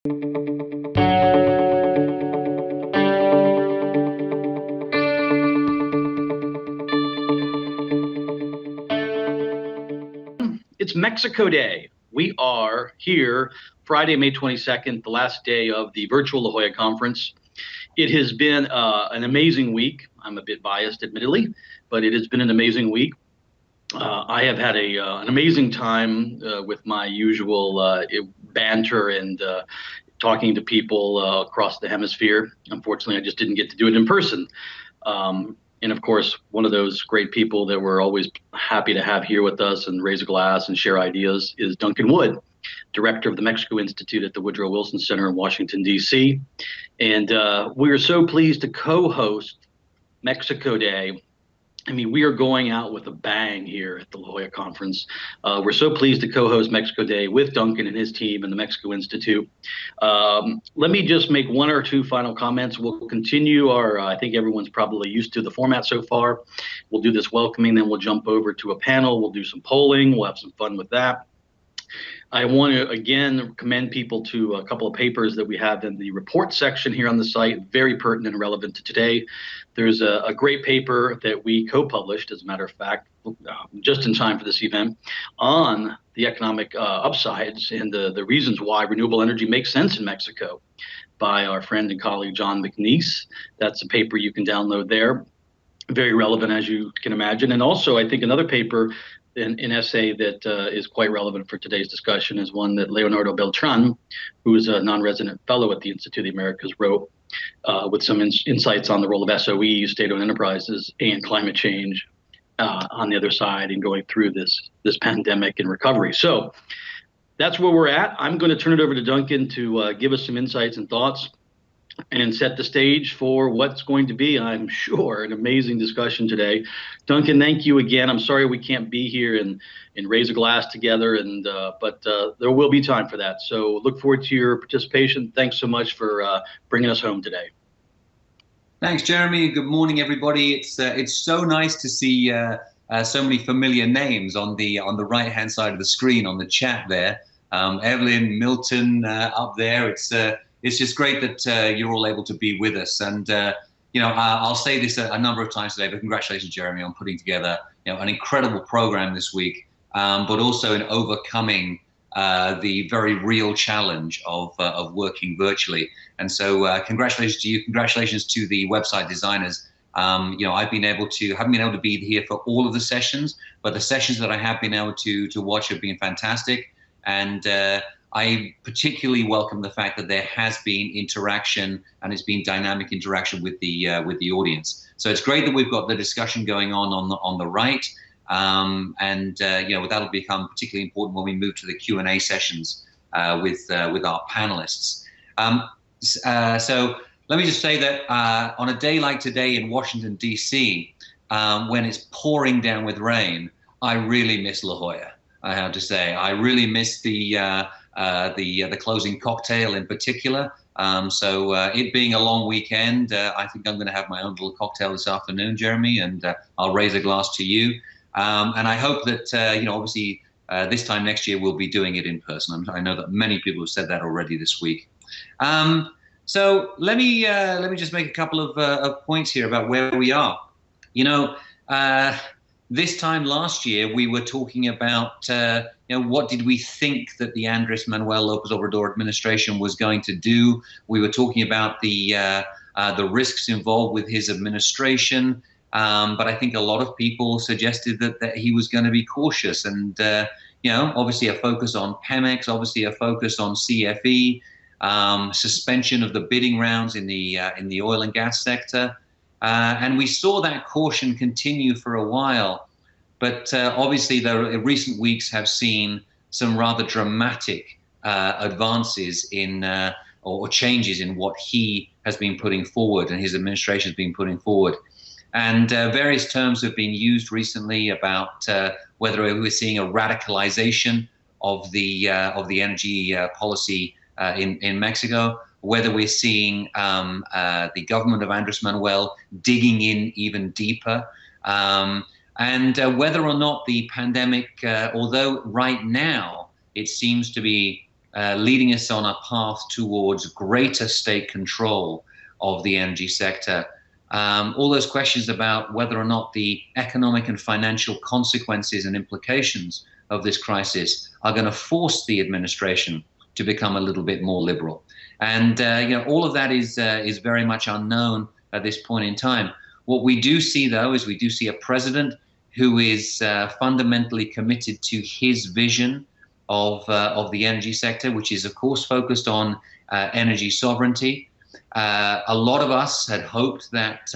It's Mexico Day. We are here Friday, May 22nd, the last day of the virtual La Jolla conference. It has been an amazing week. I'm a bit biased, admittedly, but it has been an amazing week. I have had an amazing time with my usual banter and talking to people across the hemisphere. Unfortunately, I just didn't get to do it in person. And of course, one of those great people that we're always happy to have here with us and raise a glass and share ideas is Duncan Wood, director of the Mexico Institute at the Woodrow Wilson Center in Washington, D.C. And we are so pleased to co-host Mexico Day. I mean, we are going out with a bang here at the La Jolla Conference. We're so pleased to co-host Mexico Day with Duncan and his team and the Mexico Institute. Let me just make one or two final comments. We'll continue I think everyone's probably used to the format so far. We'll do this welcoming, then we'll jump over to a panel. We'll do some polling. We'll have some fun with that. I want to, again, commend people to a couple of papers that we have in the report section here on the site, very pertinent and relevant to today. There's a great paper that we co-published, as a matter of fact, just in time for this event, on the economic upsides and the reasons why renewable energy makes sense in Mexico by our friend and colleague, John McNeese. That's a paper you can download there. Very relevant, as you can imagine. And also, I think another paper, an essay that is quite relevant for today's discussion is one that Leonardo Beltran, who is a non-resident fellow at the Institute of the Americas, wrote with some insights on the role of SOEs, state-owned enterprises, and climate change on the other side and going through this pandemic and recovery. So that's where we're at. I'm going to turn it over to Duncan to give us some insights and thoughts and set the stage for what's going to be, I'm sure, an amazing discussion today. Duncan, thank you again. I'm sorry we can't be here and raise a glass together, but there will be time for that. So look forward to your participation. Thanks so much for bringing us home today. Thanks, Jeremy. Good morning, everybody. It's so nice to see so many familiar names on the right-hand side of the screen on the chat there. Evelyn, Milton up there. It's just great that you're all able to be with us. And, I'll say this a number of times today, but congratulations, Jeremy, on putting together, an incredible program this week, but also in overcoming the very real challenge of working virtually. And so congratulations to you. Congratulations to the website designers. Haven't been able to be here for all of the sessions, but the sessions that I have been able to watch have been fantastic. And I particularly welcome the fact that there has been interaction and it's been dynamic interaction with the audience. So it's great that we've got the discussion going on the right, that'll become particularly important when we move to the Q&A sessions with our panelists. So let me just say that on a day like today in Washington D.C., when it's pouring down with rain, I really miss La Jolla. I have to say, I really miss the closing cocktail in particular. So it being a long weekend, I think I'm going to have my own little cocktail this afternoon, Jeremy, and I'll raise a glass to you. And I hope that, obviously this time next year we'll be doing it in person. I know that many people have said that already this week. So let me just make a couple of points here about where we are. This time last year, we were talking about, what did we think that the Andrés Manuel López Obrador administration was going to do? We were talking about the risks involved with his administration, but I think a lot of people suggested that he was going to be cautious, and obviously a focus on Pemex, obviously a focus on CFE, suspension of the bidding rounds in the oil and gas sector. And we saw that caution continue for a while, but obviously the recent weeks have seen some rather dramatic advances in or changes in what he has been putting forward and his administration has been putting forward. And various terms have been used recently about whether we're seeing a radicalization of the energy policy in Mexico, whether we're seeing the government of Andrés Manuel digging in even deeper, and whether or not the pandemic, although right now it seems to be leading us on a path towards greater state control of the energy sector. All those questions about whether or not the economic and financial consequences and implications of this crisis are going to force the administration to become a little bit more liberal. And all of that is very much unknown at this point in time. What we do see, though, is we do see a president who is fundamentally committed to his vision of the energy sector, which is, of course, focused on energy sovereignty. A lot of us had hoped that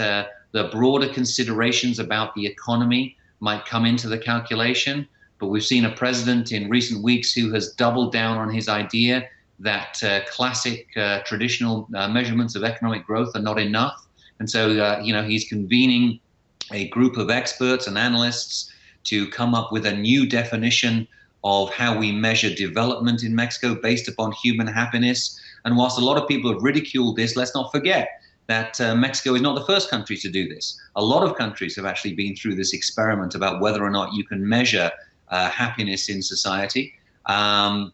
the broader considerations about the economy might come into the calculation, but we've seen a president in recent weeks who has doubled down on his idea that classic traditional measurements of economic growth are not enough. And so, he's convening a group of experts and analysts to come up with a new definition of how we measure development in Mexico based upon human happiness. And whilst a lot of people have ridiculed this, let's not forget that Mexico is not the first country to do this. A lot of countries have actually been through this experiment about whether or not you can measure happiness in society. I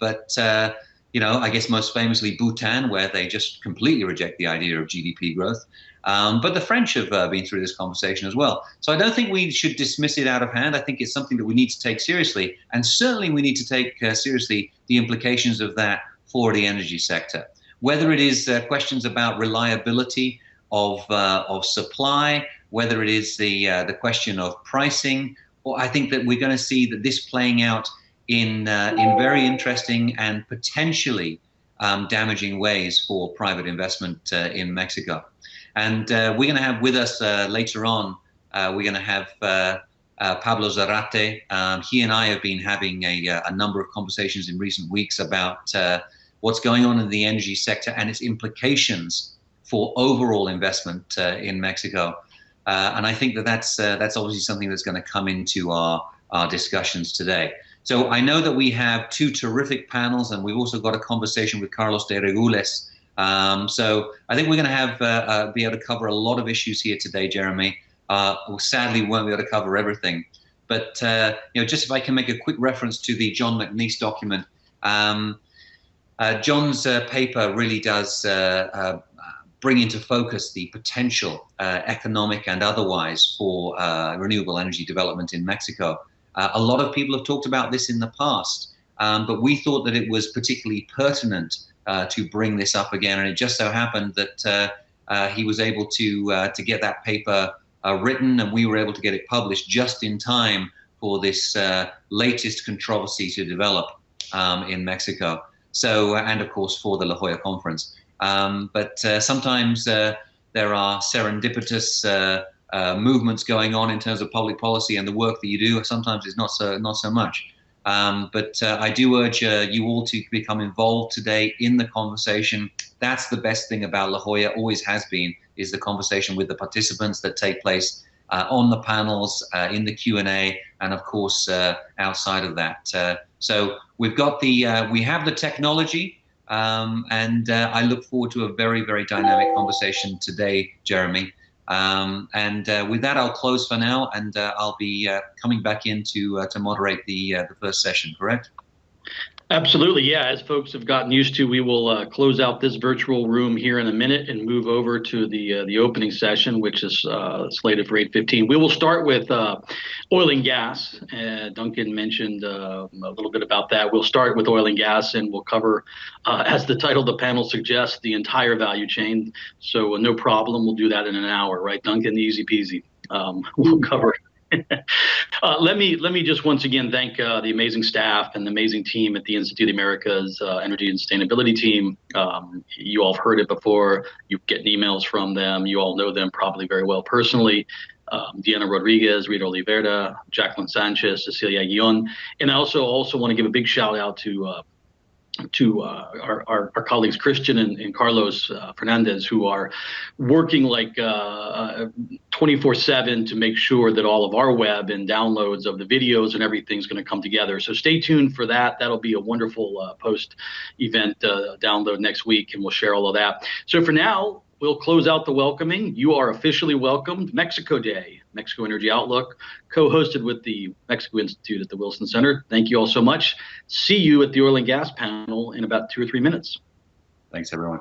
guess most famously Bhutan, where they just completely reject the idea of GDP growth. But the French have been through this conversation as well. So I don't think we should dismiss it out of hand. I think it's something that we need to take seriously. And certainly we need to take seriously the implications of that for the energy sector. Whether it is questions about reliability of supply, whether it is the question of pricing, or I think that we're going to see that this playing out in very interesting and potentially damaging ways for private investment in Mexico. And we're going to have with us later on, we're going to have Pablo Zarate. He and I have been having a number of conversations in recent weeks about what's going on in the energy sector and its implications for overall investment in Mexico. And I think that's obviously something that's going to come into our discussions today. So I know that we have two terrific panels, and we've also got a conversation with Carlos de Regules. So I think we're going to have be able to cover a lot of issues here today, Jeremy. Sadly, we won't be able to cover everything. But just if I can make a quick reference to the John McNeice document. John's paper really does bring into focus the potential economic and otherwise for renewable energy development in Mexico. A lot of people have talked about this in the past, but we thought that it was particularly pertinent to bring this up again. And it just so happened that he was able to get that paper written, and we were able to get it published just in time for this latest controversy to develop in Mexico. So, and of course for the La Jolla conference. But sometimes there are serendipitous movements going on in terms of public policy, and the work that you do sometimes is not so much. But I do urge you all to become involved today in the conversation. That's the best thing about La Jolla, always has been, is the conversation with the participants that take place on the panels, in the Q&A, and of course outside of that. So we've got we have the technology, and I look forward to a very, very dynamic conversation today, Jeremy. And with that, I'll close for now, and I'll be coming back in to moderate the first session, correct? Absolutely, yeah. As folks have gotten used to, we will close out this virtual room here in a minute and move over to the opening session, which is slated for 8:15. We will start with oil and gas. Duncan mentioned a little bit about that. We'll start with oil and gas, and we'll cover, as the title of the panel suggests, the entire value chain. So no problem. We'll do that in an hour, right, Duncan? Easy peasy. We'll cover Let me just once again thank the amazing staff and the amazing team at the Institute of the Americas Energy and Sustainability team. You all have heard it before. You get emails from them. You all know them probably very well personally. Diana Rodriguez, Rita Oliveira, Jacqueline Sanchez, Cecilia Guion. And I also want to give a big shout out to our colleagues Christian and Carlos Fernandez, who are working like 24/7 to make sure that all of our web and downloads of the videos and everything's going to come together. So stay tuned for that. That'll be a wonderful post-event download next week, and we'll share all of that. So for now, we'll close out the welcoming. You are officially welcomed. Mexico Day, Mexico Energy Outlook, co-hosted with the Mexico Institute at the Wilson Center. Thank you all so much. See you at the oil and gas panel in about 2 or 3 minutes. Thanks, everyone.